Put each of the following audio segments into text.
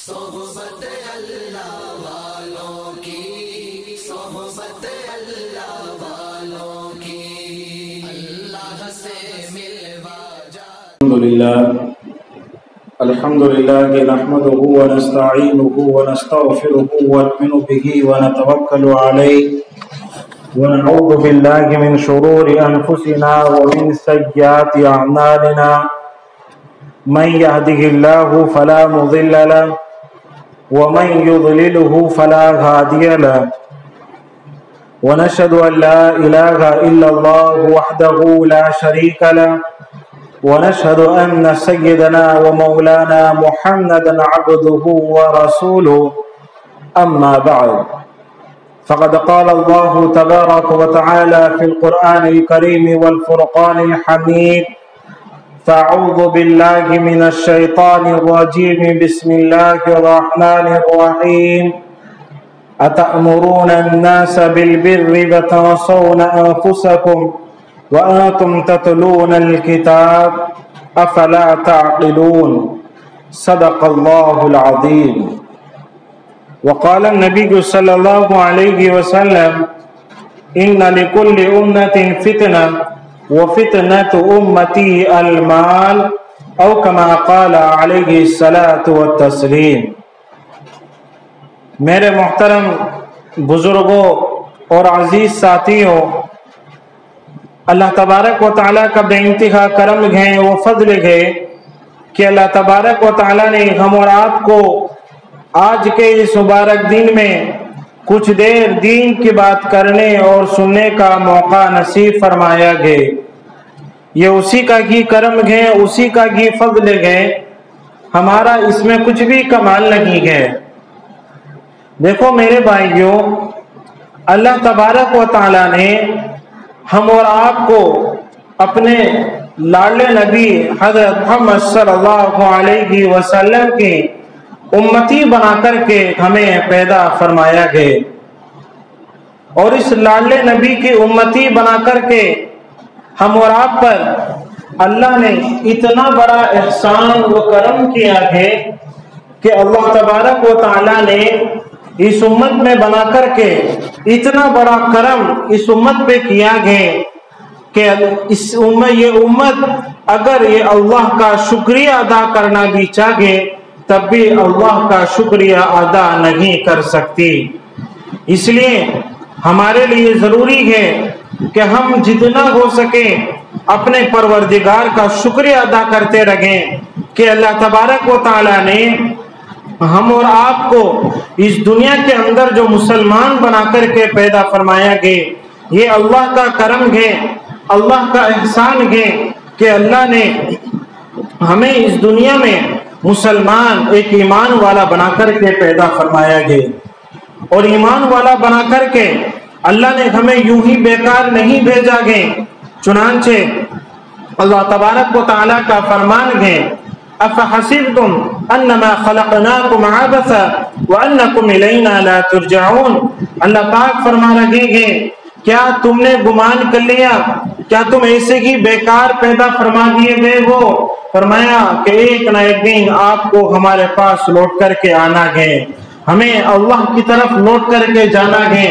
صحبت اللہ والوں کی، صحبت اللہ والوں کی، اللہ سے ملوا جا۔ الحمد لله نحمده ونستعينه ونستغفره ونؤمن به ونتوكل عليه ونعوذ بالله من شرور أنفسنا ومن سيئات أعمالنا، من يهده الله فلا مضل له ومن يضلله فلا هادي له، ونشهد أن لا إله إلا الله وحده لا شريك له، ونشهد أن سيدنا ومولانا محمدا عبده ورسوله. أما بعد، فقد قال الله تبارك وتعالى في القرآن الكريم والفرقان الحميد: فأعوذ بالله من الشيطان الرجيم، بسم الله الرحمن الرحيم. أتأمرون الناس بالبر وتنسون أنفسكم وأنتم تتلون الكتاب أفلا تعقلون. صدق الله العظيم. وقال النبي صلى الله عليه وسلم: إن لكل أمة فتنة وفتنة أمتي المال، أو كما قال عليه الصلاة والتسليم. میرے محترم بزرگوں اور عزیز ساتھیوں، اللہ تبارک و تعالیٰ کا بے انتہا کرم ہے، وہ فضل ہے کہ اللہ تبارک و تعالیٰ نے ہم اور آپ کو آج کے اس مبارک دن میں کچھ دیر دین کی بات کرنے اور سننے کا موقع نصیب فرمایا ہے. یہ اسی کا ہی کرم ہے، اسی کا ہی فضل ہے، ہمارا اس میں کچھ بھی کمال نہیں ہے. دیکھو میرے بھائیوں، اللہ تبارک و تعالیٰ نے ہم اور آپ کو اپنے لاڈلے نبی حضرت محمد صلی اللہ علیہ وسلم کی امتی بنا کر کے ہمیں پیدا فرمایا گئے، اور اس لاڈلے نبی کی امتی بنا کر کے ہم اور آپ پر اللہ نے اتنا بڑا احسان و کرم کیا ہے کہ اللہ تبارک و تعالیٰ نے اس امت میں بنا کر کے اتنا بڑا کرم اس امت پہ کیا ہے کہ یہ امت اگر یہ اللہ کا شکریہ ادا کرنا بھی چاہے تب بھی اللہ کا شکریہ ادا نہیں کر سکتی. اس لیے ہمارے لیے ضروری ہے کہ ہم جتنا ہو سکے اپنے پروردگار کا شکریہ ادا کرتے رہیں کہ اللہ تبارک و تعالیٰ نے ہم اور آپ کو اس دنیا کے اندر جو مسلمان بنا کر کے پیدا فرمایا گئے، یہ اللہ کا کرم ہے، اللہ کا احسان ہے کہ اللہ نے ہمیں اس دنیا میں مسلمان ایک ایمان والا بنا کر کے پیدا فرمایا گئے. اور ایمان والا بنا کر کے اللہ نے ہمیں یوں ہی بیکار نہیں بھیجا گئے، چنانچہ اللہ تبارک و تعالیٰ کا فرمان ہے: افحسبتم انما خلقناکم عبثا وانکم الینا لا ترجعون. اللہ پاک فرما رہے ہیں، کیا تم نے گمان کر لیا، کیا تم ایسے ہی بیکار پیدا فرما دیے گئے ہو؟ فرمایا کہ ایک نہ ایک دن آپ کو ہمارے پاس لوٹ کر کے آنا ہے، ہمیں اللہ کی طرف لوٹ کر کے جانا ہے.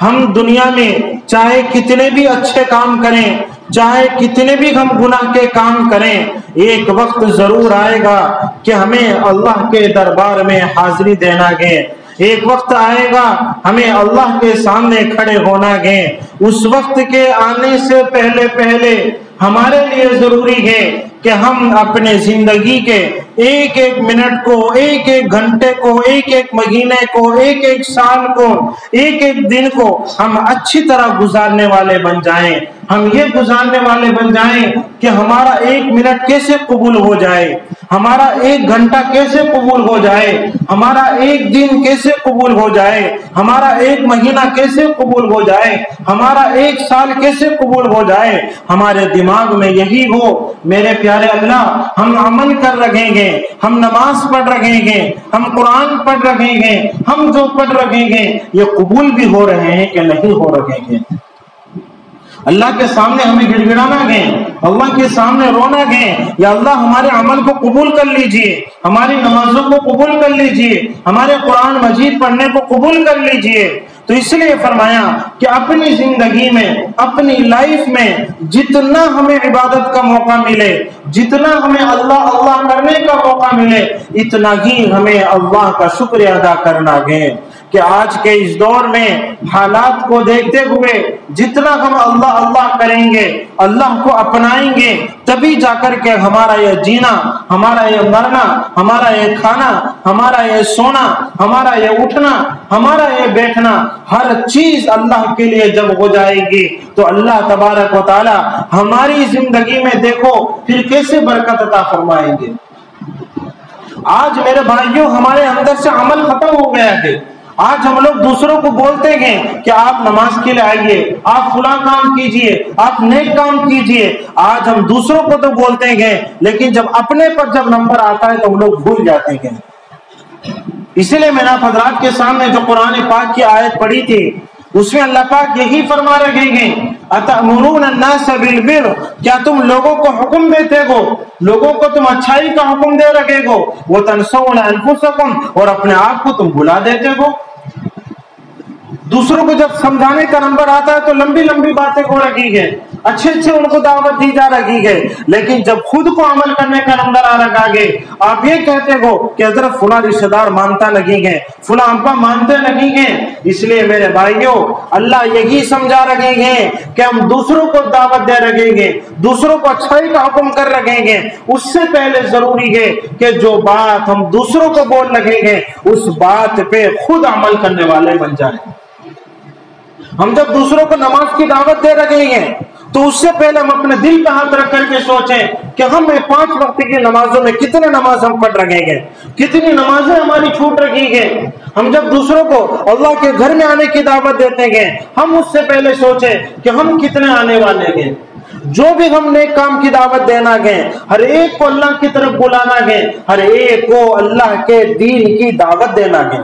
ہم دنیا میں چاہے کتنے بھی اچھے کام کریں، چاہے کتنے بھی ہم گناہ کے کام کریں، ایک وقت ضرور آئے گا کہ ہمیں اللہ کے دربار میں حاضری دینا ہے. ایک وقت آئے گا ہمیں اللہ کے سامنے کھڑے ہونا ہے. اس وقت کے آنے سے پہلے ہمارے لیے ضروری ہے کہ ہم اپنے زندگی کے ایک ایک منٹ کو، ایک ایک گھنٹے کو، ایک ایک مہینے کو، ایک ایک سال کو، ایک ایک دن کو ہم اچھی طرح گزارنے والے بن جائیں. ہم یہ گزارنے والے بن جائیں کہ ہمارا ایک منٹ کیسے قبول ہو جائے، ہمارا ایک گھنٹہ کیسے قبول ہو جائے، ہمارا ایک دن کیسے قبول ہو جائے، ہمارا ایک مہینہ کیسے قبول ہو جائے، ہمارا ایک سال کیسے قبول ہو جائے. ہمارے دماغ میں یہی ہو. میرے پیارے اللہ، ہم عمل کر رہے ہیں، ہم نماز پڑھ رہے ہیں، ہم قرآن پڑھ رہے ہیں، ہم جو پڑھ رہے ہیں یہ قبول بھی ہو رہے ہیں کہ نہیں ہو رہے ہیں؟ اللہ کے سامنے ہمیں گڑ گڑانا گئے، اللہ کے سامنے رونا گئے، یا اللہ ہمارے عمل کو قبول کر لیجئے، ہماری نمازوں کو قبول کر لیجئے، ہمارے قرآن مجید پڑھنے کو قبول کر لیجئے۔ تو اس لیے فرمایا کہ اپنی زندگی میں، اپنی لائف میں جتنا ہمیں عبادت کا موقع ملے، جتنا ہمیں اللہ اللہ کرنے کا موقع ملے، اتنا ہی ہمیں اللہ کا شکر ادا کرنا ہے کہ آج کے اس دور میں حالات کو دیکھتے ہوئے جتنا ہم اللہ اللہ کریں گے، اللہ کو اپنائیں گے، تبھی جا کر کے ہمارا یہ جینا، ہمارا یہ مرنا، ہمارا یہ کھانا، ہمارا یہ سونا، ہمارا یہ اٹھنا، ہمارا یہ بیٹھنا، ہر چیز اللہ کے لیے جب ہو جائے گی تو اللہ تبارک و تعالی ہماری زندگی میں دیکھو پھر کیسے برکت عطا فرمائیں گے۔ آج میرے بھائیوں ہمارے اندر سے عمل ختم ہو گیا ہے۔ آج ہم لوگ دوسروں کو بولتے ہیں کہ آپ نماز کے لیے آئیے، آپ فلاں کام کیجئے، آپ نیک کام کیجئے۔ آج ہم دوسروں کو تو بولتے ہیں لیکن جب اپنے پر جب نمبر آتا ہے تو ہم لوگ بھول جاتے ہیں۔ اسی لیے میں نے حضرات کے سامنے جو قرآن پاک کی آیت پڑھی تھی اس میں اللہ پاک یہی فرما رہے ہیں، اتأمرون الناس بالبر، کیا تم لوگوں کو حکم دیتے ہو، لوگوں کو تم اچھائی کا حکم دے رہے ہو، وتنسون انفسکم، اور اپنے آپ کو تم بھلا دیتے ہو۔ دوسروں کو جب سمجھانے کا نمبر آتا ہے تو لمبی لمبی باتیں ہو رہی ہے، اچھے اچھے ان کو دعوت دی جا رہی ہے، لیکن جب خود کو عمل کرنے کا نمبر آ رہا ہے آپ یہ کہتے ہو کہ حضرت فلاں رشتہ دار مانتا نہیں ہے، فلاں ابا مانتے نہیں ہیں۔ اس لیے میرے بھائیوں اللہ یہی سمجھا رہے ہیں کہ ہم دوسروں کو دعوت دے رہے ہیں، دوسروں کو اچھائی کا حکم کر رہے ہیں، اس سے پہلے ضروری ہے کہ جو بات ہم دوسروں کو بول رہے ہیں اس بات پہ خود عمل کرنے والے بن جائیں۔ ہم جب دوسروں کو نماز کی دعوت دے رہے ہیں تو اس سے پہلے ہم اپنے دل پہ ہاتھ رکھ کر کے سوچیں کہ ہم 5 وقت کی نمازوں میں کتنے نماز ہم پڑھ رہے ہیں، کتنی نمازیں ہماری چھوٹ رہی ہیں۔ ہم جب دوسروں کو اللہ کے گھر میں آنے کی دعوت دیتے ہیں ہم اس سے پہلے سوچیں کہ ہم کتنے آنے والے ہیں۔ جو بھی ہم نیک کام کی دعوت دینا گئے، ہر ایک کو اللہ کی طرف بلانا گئے، ہر ایک کو اللہ کے دین کی دعوت دینا گئے،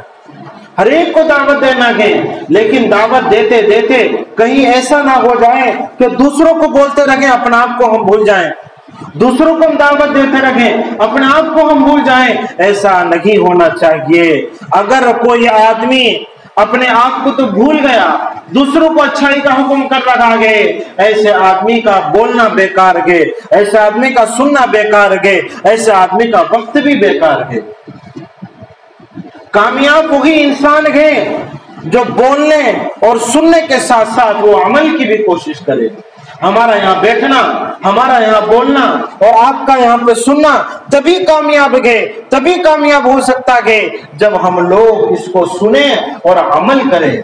ہر ایک کو دعوت دینا گئے، لیکن دعوت دیتے دیتے کہیں ایسا نہ ہو جائے کہ دوسروں کو بولتے رہیں اپنے آپ کو ہم بھول جائیں، دوسروں کو ہم دعوت دیتے رہیں اپنے آپ کو ہم بھول جائیں۔ ایسا نہیں ہونا چاہیے۔ اگر کوئی آدمی اپنے آپ کو تو بھول گیا، دوسروں کو اچھائی کا حکم کر رہا ہے، ایسے آدمی کا بولنا بیکار ہے، ایسے آدمی کا سننا بیکار ہے، ایسے آدمی کا وقت بھی بیکار ہے۔ کامیاب وہی انسان ہے جو بولنے اور سننے کے ساتھ ساتھ وہ عمل کی بھی کوشش کرے۔ ہمارا یہاں بیٹھنا، ہمارا یہاں بولنا اور آپ کا یہاں پہ سننا تبھی کامیاب ہے، تبھی کامیاب ہو سکتا ہے جب ہم لوگ اس کو سنیں اور عمل کریں۔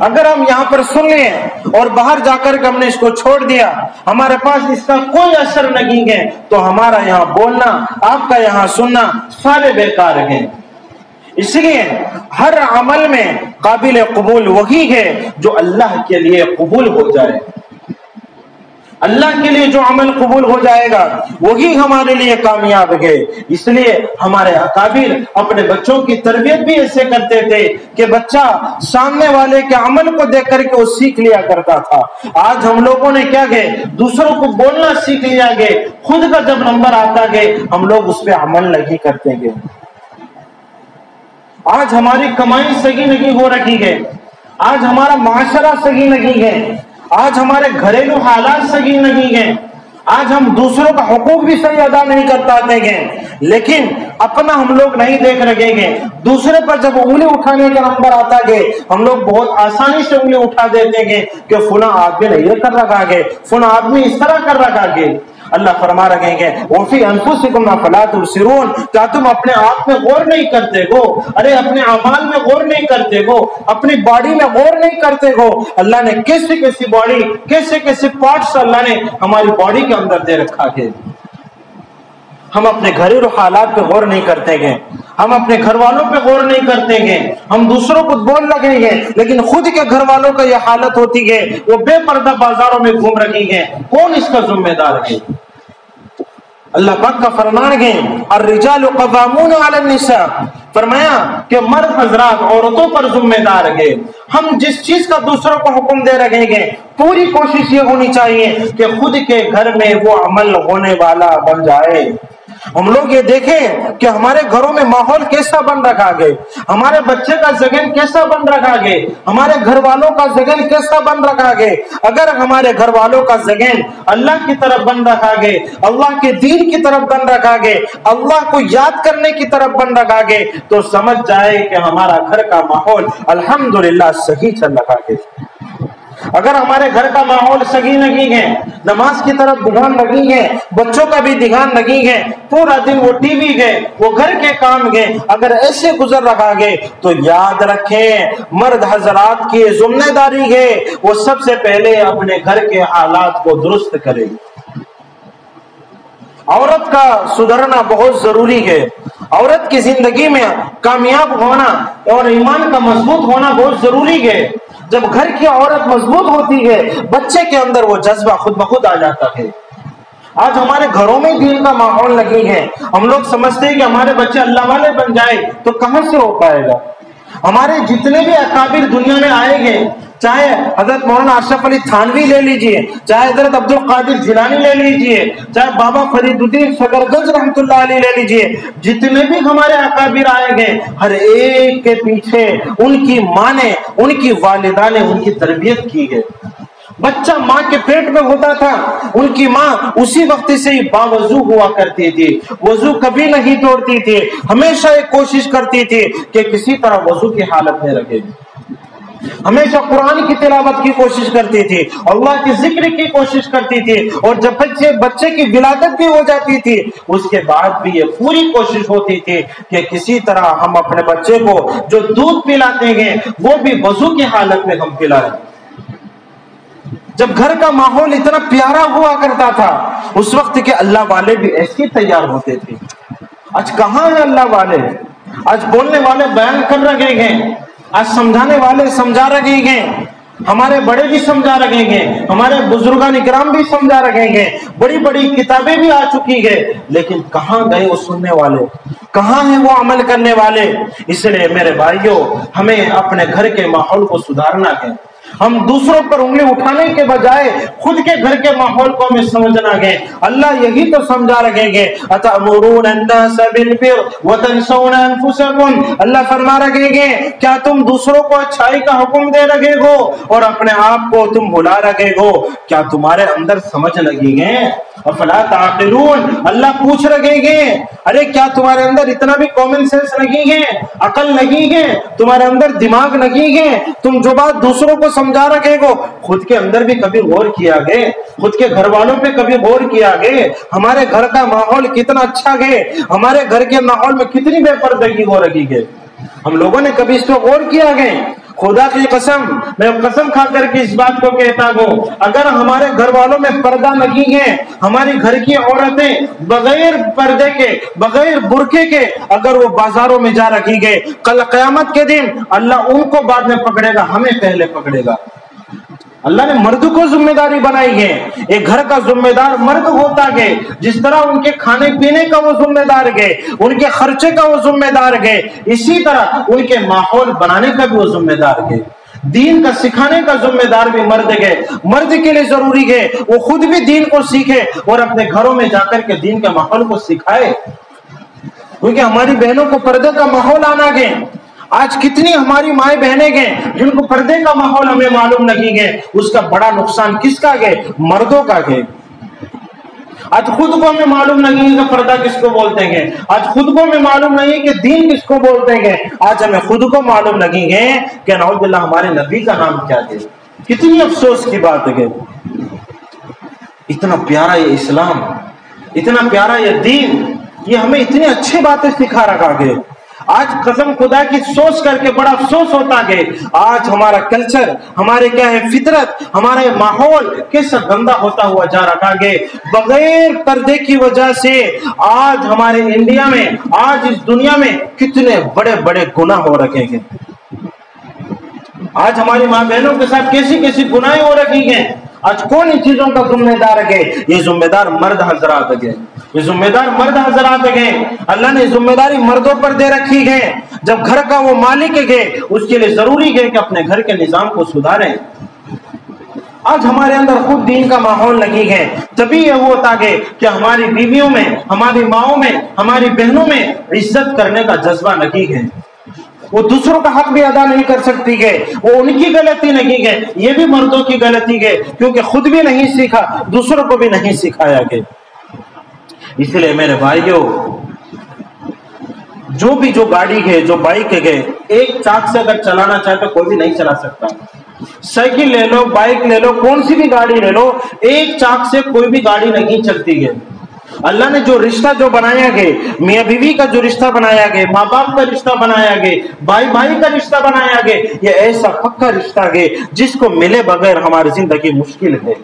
اگر ہم یہاں پر سن لیں اور باہر جا کر کے ہم نے اس کو چھوڑ دیا، ہمارے پاس اس کا کوئی اثر نہیں ہے، تو ہمارا یہاں بولنا، آپ کا یہاں سننا سارے بیکار ہیں۔ اس لیے ہر عمل میں قابل قبول وہی ہے جو اللہ کے لیے قبول ہو جائے۔ اللہ کے لیے جو عمل قبول ہو جائے گا وہی ہمارے لیے کامیاب ہے۔ اس لیے ہمارے اکابر اپنے بچوں کی تربیت بھی ایسے کرتے تھے کہ بچہ سامنے والے کے عمل کو دیکھ کر کے وہ سیکھ لیا کرتا تھا۔ آج ہم لوگوں نے کیا گئے دوسروں کو بولنا سیکھ لیا گئے، خود کا جب نمبر آتا گئے ہم لوگ اس پہ عمل نہیں کرتے گئے۔ آج ہماری کمائی صحیح نہیں ہو رہی ہے، آج ہمارا معاشرہ صحیح نہیں ہے، آج ہمارے گھریلو حالات صحیح نہیں ہیں، آج ہم دوسروں کا حقوق بھی صحیح ادا نہیں کر پاتے ہیں، لیکن اپنا ہم لوگ نہیں دیکھ رہے ہیں۔ دوسرے پر جب انگلی اٹھانے کا نمبر آتا ہے ہم لوگ بہت آسانی سے انگلی اٹھا دیتے ہیں کہ فلاں آدمی نے یہ کر رکھا ہے، فلاں آدمی اس طرح کر رکھا ہے۔ اللہ فرما رہے ہیں وَفِي أَنفُسِكُمْ أَفَلَا تُبْصِرُونَ، کیا تم اپنے آپ میں غور نہیں کرتے ہو؟ ارے اپنے اعمال میں غور نہیں کرتے ہو، اپنی باڈی میں غور نہیں کرتے ہو؟ اللہ نے کیسی کیسی باڈی، کیسے کیسے پارٹس اللہ نے ہماری باڈی کے اندر دے رکھا ہے۔ ہم اپنے گھریلو حالات پہ غور نہیں کرتے ہیں، ہم اپنے گھر والوں پہ غور نہیں کرتے ہیں، ہم دوسروں کو بول لگے ہیں لیکن خود کے گھر والوں کا یہ حالت ہوتی ہے وہ بے پردہ بازاروں میں گھوم رہی ہیں، کون اس کا ذمہ دار ہے؟ اللہ پاک کا فرمان ہے الرجال قوامون علی النساء، فرمایا کہ مرد حضرات عورتوں پر ذمہ دار ہے۔ ہم جس چیز کا دوسروں کو حکم دے رہے ہیں پوری کوشش یہ ہونی چاہیے کہ خود کے گھر میں وہ عمل ہونے والا بن جائے۔ ہم لوگ یہ دیکھیں کہ ہمارے گھروں میں ماحول کیسا بن رکھا گئے، ہمارے بچے کا ذہن کیسا بن رکھا گئے، ہمارے گھر والوں کا ذہن کیسا بن رکھا گئے۔ اگر ہمارے گھر والوں کا ذہن اللہ کی طرف بن رکھا گئے، اللہ کے دین کی طرف بن رکھا گئے، اللہ کو یاد کرنے کی طرف بن رکھا گئے، تو سمجھ جائے کہ ہمارا گھر کا ماحول الحمدللہ صحیح چل رہا ہے۔ اگر ہمارے گھر کا ماحول صحیح نہیں ہے، نماز کی طرف دھیان نہیں ہے، بچوں کا بھی دھیان نہیں ہے، پورا دن وہ ٹی وی گئے، وہ گھر کے کام گئے، اگر ایسے گزر رہا گئے تو یاد رکھیں مرد حضرات کی ذمہ داری ہے وہ سب سے پہلے اپنے گھر کے حالات کو درست کرے۔ عورت کا سدھرنا بہت ضروری ہے۔ عورت کی زندگی میں کامیاب ہونا اور ایمان کا مضبوط ہونا بہت ضروری ہے۔ جب گھر کی عورت مضبوط ہوتی ہے، بچے کے اندر وہ جذبہ خود بخود آ جاتا ہے۔ آج ہمارے گھروں میں دین کا ماحول نہیں ہے، ہم لوگ سمجھتے ہیں کہ ہمارے بچے اللہ والے بن جائے تو کہاں سے ہو پائے گا۔ ہمارے جتنے بھی اکابر دنیا میں آئے گے، چاہے حضرت مولانا اشرف علی تھانوی لے لیجئے، چاہے حضرت عبد القادر جیلانی لے لیجئے، چاہے بابا فرید الدین شکرگنج رحمۃ اللہ علیہ لے لیجئے، جتنے بھی ہمارے اکابر آئے گے، ہر ایک کے پیچھے ان کی ماں نے، ان کی والدہ نے ان کی تربیت کی ہے۔ بچہ ماں کے پیٹ میں ہوتا تھا، ان کی ماں اسی وقت سے ہی باوضو ہوا کرتی تھی، وضو کبھی نہیں توڑتی تھی، ہمیشہ ایک کوشش کرتی تھی کہ کسی طرح وضو کی حالت میں رکھے، ہمیشہ قرآن کی تلاوت کی کوشش کرتی تھی، اللہ کے ذکر کی کوشش کرتی تھی، اور جب بچے کی ولادت بھی ہو جاتی تھی اس کے بعد بھی یہ پوری کوشش ہوتی تھی کہ کسی طرح ہم اپنے بچے کو جو دودھ پلاتے ہیں وہ بھی وضو کی حالت میں ہم پلائیں۔ جب گھر کا ماحول اتنا پیارا ہوا کرتا تھا اس وقت کے اللہ والے بھی ایسے تیار ہوتے تھے۔ آج کہاں ہیں اللہ والے؟ آج بولنے والے بیان کر رہے ہیں، آج سمجھانے والے سمجھا رہے ہیں، ہمارے بڑے بھی سمجھا رہے ہیں، ہمارے بزرگان اکرام بھی سمجھا رہے ہیں، بڑی بڑی کتابیں بھی آ چکی ہیں، لیکن کہاں گئے وہ سننے والے؟ کہاں ہیں وہ عمل کرنے والے؟ اس لیے میرے بھائیوں، ہمیں اپنے گھر کے ماحول کو سدھارنا ہے۔ ہم دوسروں پر انگلی اٹھانے کے بجائے خود کے گھر کے ماحول کو ہمیں سمجھنا ہے۔ اللہ یہی تو سمجھا رہے ہیں، اتأمرون الناس بالبر وتنسون انفسکم، اللہ فرما رہے ہیں کیا تم دوسروں کو اچھائی کا حکم دے رہے ہو اور اپنے آپ کو تم بھلا رہے ہو؟ کیا تمہارے اندر سمجھ لگی ہے؟ افلا تعقلون، اللہ پوچھ رہے ہیں ارے کیا تمہارے اندر اتنا بھی کامن سینس نہیں ہے، عقل نہیں ہے، تمہارے اندر دماغ نہیں ہے؟ تم جو بات دوسروں کو سمجھا رکھے گو خود کے اندر بھی کبھی غور کیا گئے؟ خود کے گھر والوں پہ کبھی غور کیا گئے؟ ہمارے گھر کا ماحول کتنا اچھا ہے، ہمارے گھر کے ماحول میں کتنی بے پردگی ہو رہی ہے، ہم لوگوں نے کبھی اس پہ غور کیا گئے؟ خدا کی قسم، میں قسم کھا کر کے اس بات کو کہتا ہوں، اگر ہمارے گھر والوں میں پردہ نہیں ہے، ہماری گھر کی عورتیں بغیر پردے کے، بغیر برقعے کے اگر وہ بازاروں میں جا رکھی گئے، کل قیامت کے دن اللہ ان کو بعد میں پکڑے گا، ہمیں پہلے پکڑے گا۔ اللہ نے مرد کو ذمہ داری بنائی ہے، ایک گھر کا ذمہ دار مرد ہوتا ہے، جس طرح ان کے کھانے پینے کا وہ ذمہ دار ہے، ان کے خرچے کا وہ ذمہ دار ہے، اسی طرح ان کے ماحول بنانے کا بھی وہ ذمہ دار ہے، دین کا سکھانے کا ذمہ دار بھی مرد ہے۔ مرد کے لیے ضروری ہے وہ خود بھی دین کو سیکھے اور اپنے گھروں میں جا کر کے دین کے ماحول کو سکھائے، کیونکہ ہماری بہنوں کو پردے کا ماحول آنا ہے۔ آج کتنی ہماری مائیں بہنیں گئے جن کو پردے کا ماحول ہمیں معلوم نہیں ہے، اس کا بڑا نقصان کس کا ہے؟ مردوں کا ہے۔ آج خود کو ہمیں معلوم نہیں ہے کہ پردہ کس کو بولتے ہیں، آج خود کو ہمیں معلوم نہیں ہے کہ دین کس کو بولتے ہیں، آج ہمیں خود کو معلوم نہیں ہے کہ نعوذ باللہ ہمارے نبی کا نام کیا ہے۔ کتنی افسوس کی بات ہے، اتنا پیارا یہ اسلام، اتنا پیارا یہ دین، یہ ہمیں اتنی اچھی باتیں سکھا رکھا ہے۔ آج قسم خدا کی سوچ کر کے بڑا افسوس ہوتا ہے، آج ہمارا کلچر، ہمارے کیا ہے فطرت، ہمارا ماحول کیسا گندا ہوتا ہوا جا رہا ہے۔ بغیر پردے کی وجہ سے آج ہمارے انڈیا میں، آج اس دنیا میں کتنے بڑے بڑے گناہ ہو رکھے ہیں۔ آج ہماری ماں بہنوں کے ساتھ کیسی کیسی گناہیں ہو رکھی ہیں۔ آج کون ان چیزوں کا ذمہ دار ہے؟ یہ ذمہ دار مرد حضرات ہے، یہ ذمہ دار مرد حضرات ہے۔ اللہ نے ذمہ داری مردوں پر دے رکھی ہے۔ جب گھر کا وہ مالک ہے اس کے لیے ضروری ہے کہ اپنے گھر کے نظام کو سدھاریں۔ آج ہمارے اندر خود دین کا ماحول لگی ہے، تبھی یہ ہوتا ہے کہ ہماری بیویوں میں، ہماری ماؤں میں، ہماری بہنوں میں عزت کرنے کا جذبہ لگی ہے۔ وہ دوسروں کا حق بھی ادا نہیں کر سکتی ہے، وہ ان کی غلطی نہیں ہے، یہ بھی مردوں کی غلطی ہے، کیونکہ خود بھی نہیں سیکھا، دوسروں کو بھی نہیں سکھایا گیا۔ اس لیے میرے بھائیوں، جو گاڑی ہے، جو بائک ہے، ایک چاک سے اگر چلانا چاہے تو کوئی بھی نہیں چلا سکتا۔ سائیکل لے لو، بائک لے لو، کون سی بھی گاڑی لے لو، ایک چاک سے کوئی بھی گاڑی نہیں چلتی ہے۔ اللہ نے جو رشتہ جو بنایا گیا، میاں بیوی کا جو رشتہ بنایا گیا، ماں باپ کا رشتہ بنایا گیا، بھائی بھائی کا رشتہ بنایا گیا، یہ ایسا پکا رشتہ ہے جس کو ملے بغیر ہماری زندگی مشکل ہے۔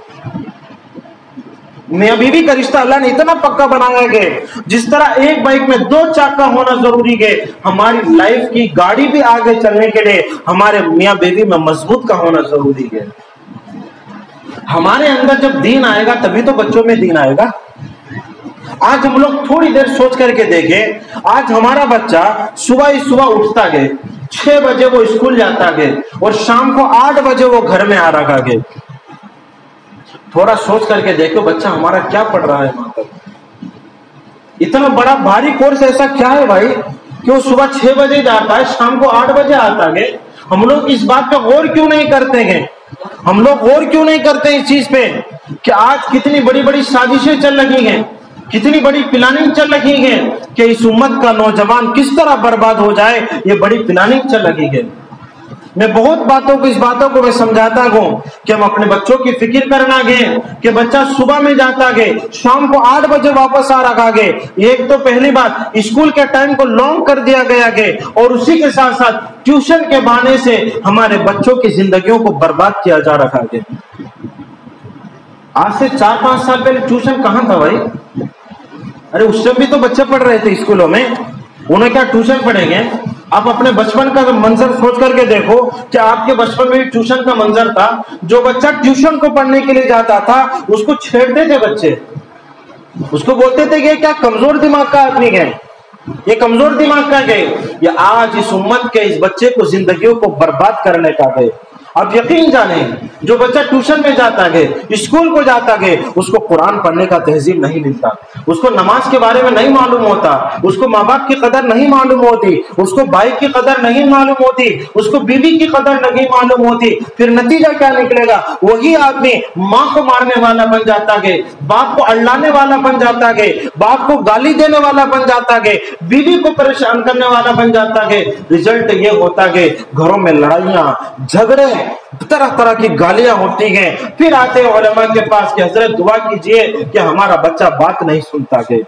میاں بیوی کا رشتہ اللہ نے اتنا پکا بنایا گیا، جس طرح ایک بائک میں 2 چاک کا ہونا ضروری ہے، ہماری لائف کی گاڑی بھی آگے چلنے کے لیے ہمارے میاں بیوی میں مضبوط کا ہونا ضروری ہے۔ ہمارے اندر جب دین آئے گا تبھی تو بچوں میں دین آئے گا۔ آج ہم لوگ تھوڑی دیر سوچ کر کے دیکھیں، آج ہمارا بچہ صبح ہی صبح اٹھتا ہے، 6 بجے وہ اسکول جاتا ہے اور شام کو 8 بجے وہ گھر میں آ رہا ہے۔ تھوڑا سوچ کر کے دیکھو بچہ ہمارا کیا پڑھ رہا ہے وہاں پر۔ اتنا بڑا بھاری کورس ایسا کیا ہے بھائی کہ وہ صبح 6 بجے جاتا ہے، شام کو 8 بجے آتا ہے۔ ہم لوگ اس بات پہ غور کیوں نہیں کرتے ہیں؟ ہم لوگ غور کیوں نہیں کرتے اس چیز پہ کہ آج کتنی بڑی بڑی سازشیں چل رہی ہیں، کتنی بڑی پلاننگ چل رہی ہے کہ اس امت کا نوجوان کس طرح برباد ہو جائے، یہ بڑی پلاننگ چل رہی ہے۔ میں بہت اس باتوں کو میں سمجھاتا ہوں کہ ہم اپنے بچوں کی فکر کرنا گے کہ بچہ صبح میں جاتا گے، شام کو 8 بجے واپس آ رہا گے۔ ایک تو پہلی بات اسکول کے ٹائم کو لانگ کر دیا گیا گے، اور اسی کے ساتھ ساتھ ٹیوشن کے بہانے سے ہمارے بچوں کی زندگیوں کو برباد کیا جا رہا ہے۔ آج سے 4-5 سال پہلے ٹیوشن کہاں تھا بھائی؟ ارے اس سے بھی تو بچے پڑھ رہے تھے اسکولوں میں، انہیں کیا ٹیوشن پڑھیں گے؟ آپ اپنے بچپن کا منظر سوچ کر کے دیکھو کہ آپ کے بچپن میں بھی ٹیوشن کا منظر تھا۔ جو بچہ ٹیوشن کو پڑھنے کے لیے جاتا تھا اس کو چھیڑتے تھے بچے، اس کو بولتے تھے کہ کیا کمزور دماغ کا آدمی ہے، یہ کمزور دماغ کا ہے۔ یہ آج اس امت کے اس بچے کو زندگیوں کو برباد کرنے کا ہے۔ اب یقین جانیں جو بچہ ٹیوشن میں جاتا ہے، اسکول کو جاتا ہے، اس کو قرآن پڑھنے کا تہذیب نہیں ملتا، اس کو نماز کے بارے میں نہیں معلوم ہوتا، اس کو ماں باپ کی قدر نہیں معلوم ہوتی، اس کو بھائی کی قدر نہیں معلوم ہوتی، اس کو بیوی کی قدر نہیں معلوم ہوتی۔ پھر نتیجہ کیا نکلے گا؟ وہی آدمی ماں کو مارنے والا بن جاتا ہے، باپ کو اڑلانے والا بن جاتا ہے، باپ کو گالی دینے والا بن جاتا ہے، بیوی کو پریشان کرنے والا بن جاتا ہے۔ رزلٹ یہ ہوتا ہے گھروں میں لڑائیاں، جھگڑے، طرح طرح کی گالیاں ہوتی ہیں۔ پھر آتے ہیں علماء کے پاس کہ حضرت دعا کیجئے کہ ہمارا بچہ بات نہیں سنتا ہے۔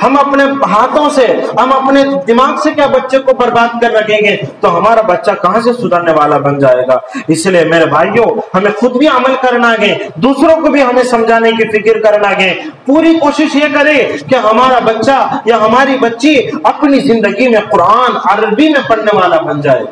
ہم اپنے ہاتھوں سے، ہم اپنے دماغ سے کیا بچے کو برباد کر رکھیں گے تو ہمارا بچہ کہاں سے سدھرنے والا بن جائے گا؟ اس لیے میرے بھائیوں ہمیں خود بھی عمل کرنا ہے، دوسروں کو بھی ہمیں سمجھانے کی فکر کرنا ہے۔ پوری کوشش یہ کرے کہ ہمارا بچہ یا ہماری بچی اپنی زندگی میں قرآن عربی میں پڑھنے والا بن جائے۔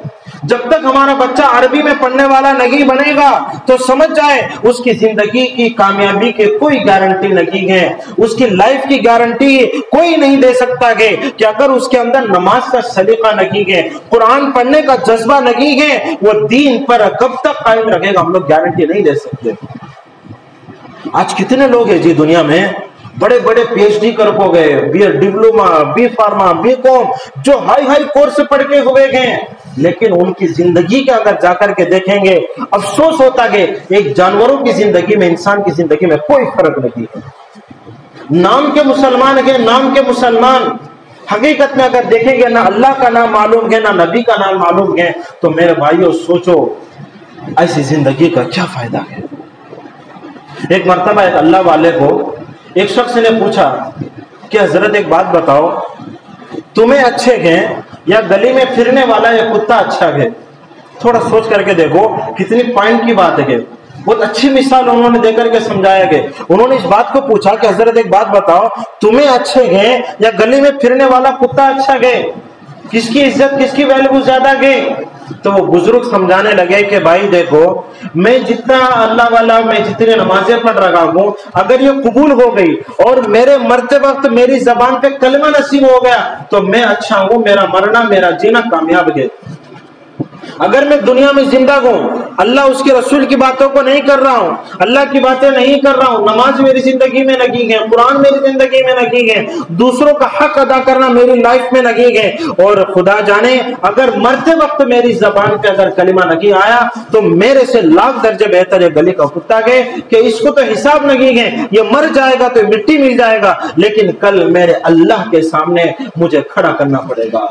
جب تک ہمارا بچہ عربی میں پڑھنے والا نہیں بنے گا تو سمجھ جائے اس کی زندگی کی کامیابی کی کوئی گارنٹی نہیں ہے، اس کی لائف کی گارنٹی کوئی نہیں دے سکتا ہے کہ اگر اس کے اندر نماز کا سلیقہ نہیں ہے، قرآن پڑھنے کا جذبہ نہیں ہے، وہ دین پر کب تک قائم رکھے گا، ہم لوگ گارنٹی نہیں دے سکتے۔ آج کتنے لوگ ہیں جی دنیا میں بڑے بڑے پی ایچ ڈی کر کو گئے، B Ed diploma, B pharma, B com, جو ہائی کورس پڑھ کے ہوئے گئے، لیکن ان کی زندگی کے اگر جا کر کے دیکھیں گے افسوس ہوتا ہے ایک جانوروں کی زندگی میں انسان کی زندگی میں کوئی فرق نہیں ہے۔ نام کے مسلمان ہیں، نام کے مسلمان، حقیقت میں اگر دیکھیں گے نہ اللہ کا نام معلوم ہے نہ نبی کا نام معلوم ہے، تو میرے بھائیوں سوچو ایسی زندگی کا کیا فائدہ ہے؟ ایک مرتبہ ایک اللہ والے کو ایک شخص نے پوچھا کہ حضرت ایک بات بتاؤ، تمہیں اچھے ہیں یا گلی میں پھرنے والا یہ کتا اچھا ہے؟ تھوڑا سوچ کر کے دیکھو کتنی پوائنٹ کی بات ہے۔ بہت اچھی مثال انہوں نے دے کر کے سمجھایا کہ انہوں نے اس بات کو پوچھا کہ حضرت ایک بات بتاؤ، تمہیں اچھے ہیں یا گلی میں پھرنے والا کتا اچھا ہے؟ کس کی عزت، کس کی ویلیو زیادہ ہے؟ تو وہ بزرگ سمجھانے لگے کہ بھائی دیکھو، میں جتنا اللہ والا، میں جتنے نمازیں پڑھ رہا ہوں، اگر یہ قبول ہو گئی اور میرے مرتے وقت میری زبان پہ کلمہ نصیب ہو گیا تو میں اچھا ہوں، میرا مرنا میرا جینا کامیاب ہے۔ اگر میں دنیا میں زندہ ہوں، اللہ اس کے رسول کی باتوں کو نہیں کر رہا ہوں، اللہ کی باتیں نہیں کر رہا ہوں، نماز میری زندگی میں لگی ہے، قرآن میری زندگی میں لگی ہے، دوسروں کا حق ادا کرنا میری لائف میں لگی ہے، اور خدا جانے اگر مرتے وقت میری زبان پہ اگر کلمہ نہیں آیا تو میرے سے لاکھ درجے بہتر ہے گلی کا کتا کے کہ اس کو تو حساب نہیں ہے، یہ مر جائے گا تو مٹی مل جائے گا، لیکن کل میرے اللہ کے سامنے مجھے کھڑا کرنا پڑے گا،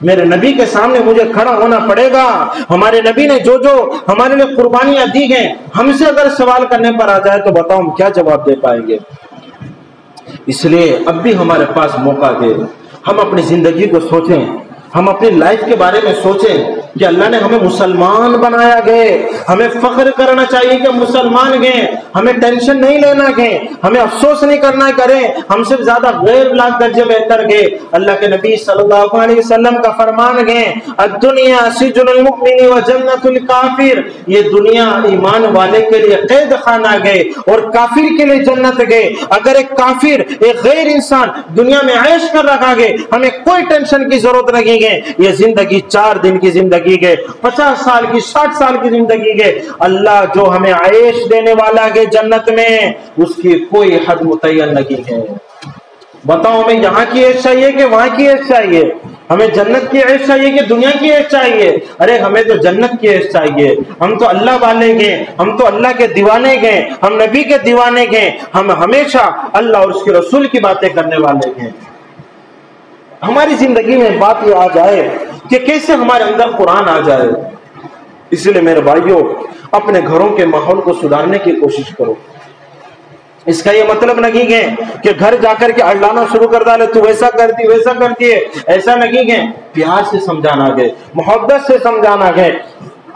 میرے نبی کے سامنے مجھے کھڑا ہونا پڑے گا۔ ہمارے نبی نے جو جو ہمارے لیے قربانیاں دی ہیں، ہم سے اگر سوال کرنے پر آ جائے تو بتاؤ ہم کیا جواب دے پائیں گے؟ اس لیے اب بھی ہمارے پاس موقع ہے، ہم اپنی زندگی کو سوچیں، ہم اپنی لائف کے بارے میں سوچیں کہ اللہ نے ہمیں مسلمان بنایا گئے، ہمیں فخر کرنا چاہیے کہ ہم مسلمان گئے، ہمیں ٹینشن نہیں لینا گئے، ہمیں افسوس نہیں کرنا کریں ہم سے زیادہ غیر لاکھ درجے بہتر گئے۔ اللہ کے نبی صلی اللہ علیہ وسلم کا فرمان گئے، الدنیا سجن المؤمن و جنت الکافر، یہ دنیا ایمان والے کے لیے قید خانہ گئے اور کافر کے لیے جنت گئے۔ اگر ایک کافر ایک غیر انسان دنیا میں عیش کر رکھا گئے، ہمیں کوئی ٹینشن کی ضرورت نہیں گئے، یہ زندگی 4 دن کی زندگی گئے، 50 سال کی 60 سال کی زندگی گئے، اللہ جو ہمیں عیش دینے والا ہے جنت میں اس کی کوئی حد متعین نہیں ہے۔ بتاؤ ہمیں یہاں کی عیش چاہیے کہ وہاں کی عیش چاہیے؟ ہمیں جنت کی عیش چاہیے کہ دنیا کی عیش چاہیے؟ ارے ہمیں تو جنت کی عیش چاہیے، ہم تو اللہ والے گئے، ہم تو اللہ کے دیوانے گئے، ہم نبی کے دیوانے گئے، ہم ہمیشہ اللہ اور اس کے رسول کی باتیں کرنے والے گئے۔ ہماری زندگی میں بات یہ آ جائے کہ کیسے ہمارے اندر قرآن آ جائے۔ اس لیے میرے بھائیوں، اپنے گھروں کے ماحول کو سدھارنے کی کوشش کرو۔ اس کا یہ مطلب نہیں ہے کہ گھر جا کر کے اڑلانا شروع کر ڈالے، تو ویسا کرتی ویسا کرتی ہے، ایسا نہیں ہے۔ پیار سے سمجھانا گئے، محبت سے سمجھانا گئے۔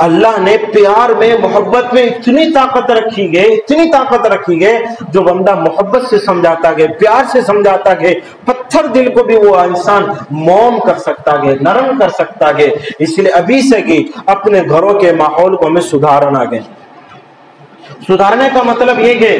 اللہ نے پیار میں محبت میں اتنی طاقت رکھی گئے، اتنی طاقت رکھی گئے، جو بندہ محبت سے سمجھاتا گئے، پیار سے سمجھاتا گئے، پتھر دل کو بھی وہ انسان موم کر سکتا گئے، نرم کر سکتا گئے۔ اس لیے ابھی سے کہ اپنے گھروں کے ماحول کو ہمیں سدھارنا گئے۔ سدھارنے کا مطلب یہ ہے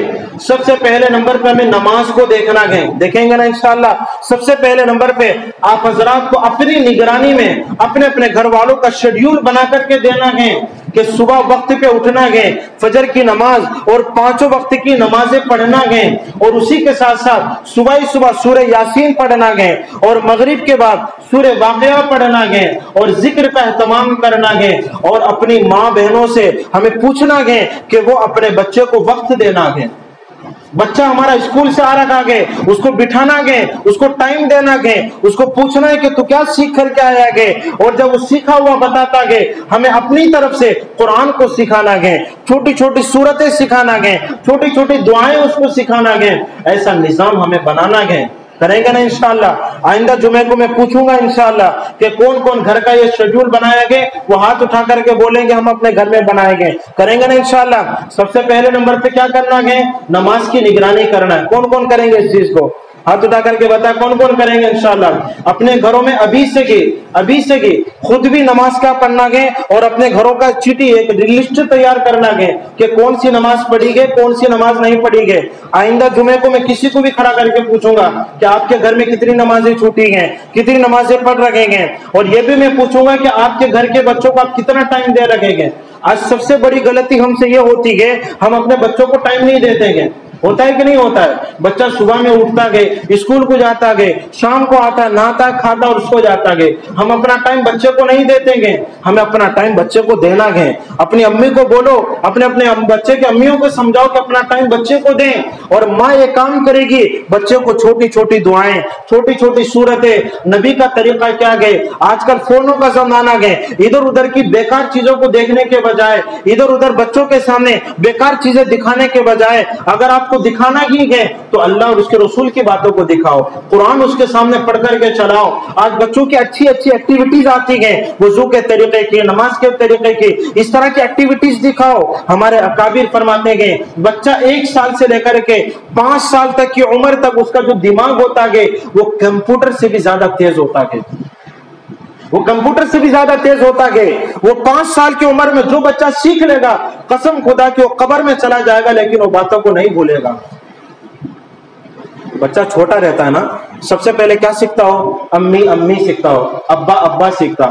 سب سے پہلے نمبر پہ ہمیں نماز کو دیکھنا گئے، دیکھیں گے نا انشاءاللہ۔ سب سے پہلے نمبر پہ آپ حضرات کو اپنی نگرانی میں اپنے اپنے گھر والوں کا شیڈیول بنا کر کے دینا گئے کہ صبح وقت پہ اٹھنا گئے، فجر کی نماز اور 5 وقت کی نمازیں پڑھنا گئے، اور اسی کے ساتھ ساتھ صبح سورہ یاسین پڑھنا گئے، اور مغرب کے بعد سورہ واقعہ پڑھنا گئے، اور ذکر کا اہتمام کرنا گئے، اور اپنی ماں بہنوں سے ہمیں پوچھنا گئے کہ وہ اپنے بچے کو وقت دینا گئے۔ بچہ ہمارا اسکول سے آ رہا گئے، اس کو بٹھانا گئے، اس کو ٹائم دینا گئے، اس کو پوچھنا ہے کہ تو کیا سیکھ کر کے آیا گئے، اور جب وہ سیکھا ہوا بتاتا گئے ہمیں اپنی طرف سے قرآن کو سکھانا گئے، چھوٹی چھوٹی سورتیں سکھانا گئے، چھوٹی چھوٹی دعائیں اس کو سکھانا گئے۔ ایسا نظام ہمیں بنانا گئے، کریں گے نا انشاءاللہ۔ آئندہ جمعے کو میں پوچھوں گا انشاءاللہ کہ کون کون گھر کا یہ شیڈیول بنایا گئے، وہ ہاتھ اٹھا کر کے بولیں گے ہم اپنے گھر میں بنائے گئے، کریں گے نا انشاءاللہ۔ سب سے پہلے نمبر پہ کیا کرنا گئے؟ نماز کی نگرانی کرنا ہے۔ کون کون کریں گے اس چیز کو؟ ہاتھ اٹھا کر کے بتا کون کون کریں گے انشاءاللہ۔ اپنے گھروں میں ابھی سے خود بھی نماز کا پڑھنا گئے، اور اپنے گھروں کا چٹھی ایک لسٹ تیار کرنا گئے کہ کون سی نماز پڑھی گئے، کون سی نماز نہیں پڑھی گئے۔ آئندہ جمعے کو میں کسی کو بھی کھڑا کر کے پوچھوں گا کہ آپ کے گھر میں کتنی نمازیں چھوٹی ہیں، کتنی نمازیں پڑھ رکھے گئے، اور یہ بھی میں پوچھوں گا کہ آپ کے گھر کے بچوں کو آپ کتنا ٹائم دے رکھے گئے۔ آج سب سے بڑی غلطی ہم سے یہ ہوتی ہے، ہم اپنے بچوں کو ٹائم نہیں دیتے گے۔ ہوتا ہے کہ نہیں ہوتا ہے؟ بچہ صبح میں اٹھتا گئے، اسکول کو جاتا گئے، شام کو آتا نہاتا کھاتا اور سو جاتا گئے۔ ہم اپنا ٹائم بچے کو نہیں دیتے گے، ہمیں اپنا ٹائم بچے کو دینا گئے۔ اپنی امی کو بولو، اپنے بچے کے امیوں کو سمجھاؤ کہ اپنا ٹائم بچے کو دیں، اور ماں یہ کام کرے گی، بچے کو چھوٹی چھوٹی دعائیں، چھوٹی چھوٹی صورتیں، نبی کا طریقہ کیا گئے۔ آج کل فونوں کا زمانہ گئے، ادھر ادھر کی بیکار چیزوں کو دیکھنے کے بجائے، ادھر ادھر بچوں کے سامنے بیکار چیزیں دکھانے کے بجائے، اگر آپ کو دکھانا ہی ہے تو اللہ اور اس کے رسول کی باتوں کو دکھاؤ، قرآن اس کے سامنے پڑھ کر کے چلاؤ۔ آج بچوں کی اچھی اچھی ایکٹیویٹیز آتی ہیں، وضو کے طریقے کی، نماز کے طریقے کی، اس طرح کی ایکٹیویٹیز دکھاؤ۔ ہمارے اکابر فرماتے ہیں بچہ 1 سال سے لے کر کے 5 سال تک کی عمر تک اس کا جو دماغ ہوتا ہے وہ کمپیوٹر سے بھی زیادہ تیز ہوتا ہے، وہ کمپیوٹر سے بھی زیادہ تیز ہوتا گئے۔ وہ 5 سال کی عمر میں جو بچہ سیکھ لے گا، قسم خدا کی وہ قبر میں چلا جائے گا لیکن وہ باتوں کو نہیں بھولے گا۔ بچہ چھوٹا رہتا ہے نا، سب سے پہلے کیا سیکھتا ہو؟ امی امی سیکھتا ہو، ابا ابا سیکھتا،